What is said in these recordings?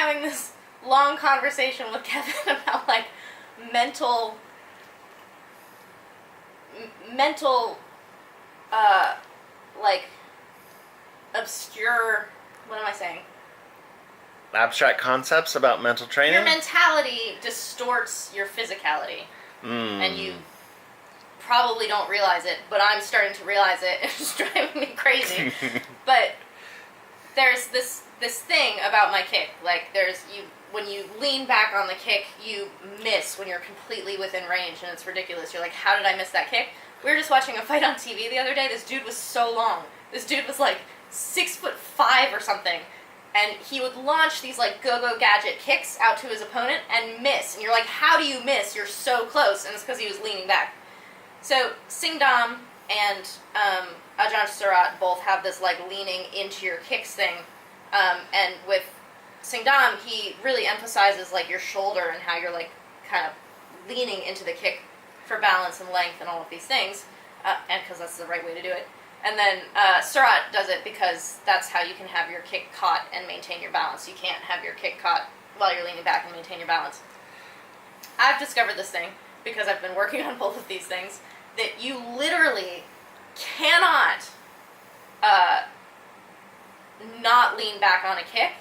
having this long conversation with Kevin about, like, mental, like, obscure, what am I saying? Abstract concepts about mental training? Your mentality distorts your physicality. And you probably don't realize it, but I'm starting to realize it. It's driving me crazy. But there's this thing about my kick. Like, when you lean back on the kick, you miss when you're completely within range, and it's ridiculous. You're like, how did I miss that kick? We were just watching a fight on TV the other day. This dude was so long. This dude was like 6'5" or something. And he would launch these, like, go-go gadget kicks out to his opponent and miss. And you're like, how do you miss? You're so close. And it's because he was leaning back. So Singdam and Ajahn Surat both have this, like, leaning into your kicks thing. And with Singdam, he really emphasizes, like, your shoulder and how you're, like, kind of leaning into the kick for balance and length and all of these things. And because that's the right way to do it. And then Surat does it because that's how you can have your kick caught and maintain your balance. You can't have your kick caught while you're leaning back and maintain your balance. I've discovered this thing, because I've been working on both of these things, that you literally cannot not lean back on a kick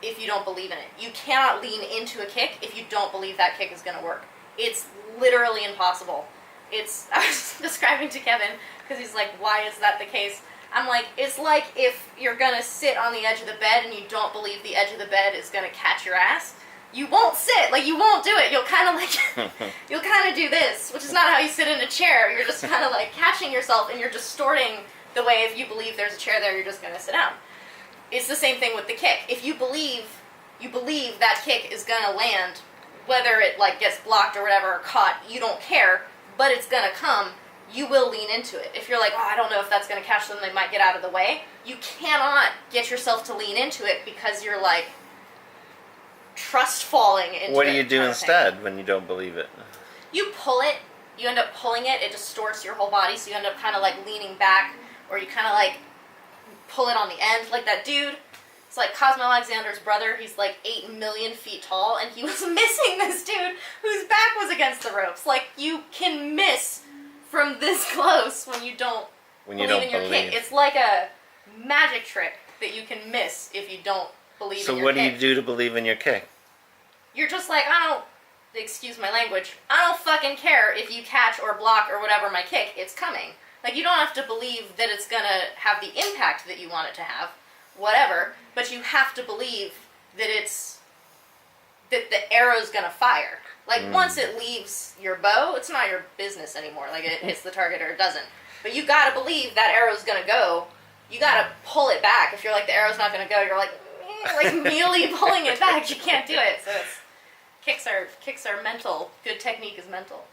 if you don't believe in it. You cannot lean into a kick if you don't believe that kick is going to work. It's literally impossible. I was describing to Kevin, because he's like, why is that the case? I'm like, it's like if you're going to sit on the edge of the bed and you don't believe the edge of the bed is going to catch your ass. You won't sit. Like, you won't do it. You'll kind of like, you'll kind of do this, which is not how you sit in a chair. You're just kind of like catching yourself, and you're distorting the way if you believe there's a chair there, you're just going to sit down. It's the same thing with the kick. If you believe that kick is going to land, whether it, like, gets blocked or whatever, or caught, you don't care, but it's going to come, you will lean into it. If you're like, oh, I don't know if that's going to catch them, they might get out of the way, you cannot get yourself to lean into it because you're, like, trust falling into it. What do you do instead when you don't believe it? You pull it. You end up pulling it. It distorts your whole body, so you end up kind of, like, leaning back, or you kind of, like, pull it on the end, like that dude. It's like Cosmo Alexander's brother. He's like 8 million feet tall, and he was missing this dude whose back was against the ropes. Like, you can miss from this close when you don't believe in your kick. It's like a magic trick that you can miss if you don't believe in your kick. So what do you do to believe in your kick? You're just like, excuse my language, I don't fucking care if you catch or block or whatever my kick, it's coming. Like, you don't have to believe that it's gonna have the impact that you want it to have, whatever, but you have to believe that that the arrow's gonna fire. Like, once it leaves your bow, it's not your business anymore. Like, it hits the target or it doesn't. But you gotta believe that arrow's gonna go. You gotta pull it back. If you're like, the arrow's not gonna go, you're like mealy pulling it back. You can't do it. So kicks are mental. Good technique is mental.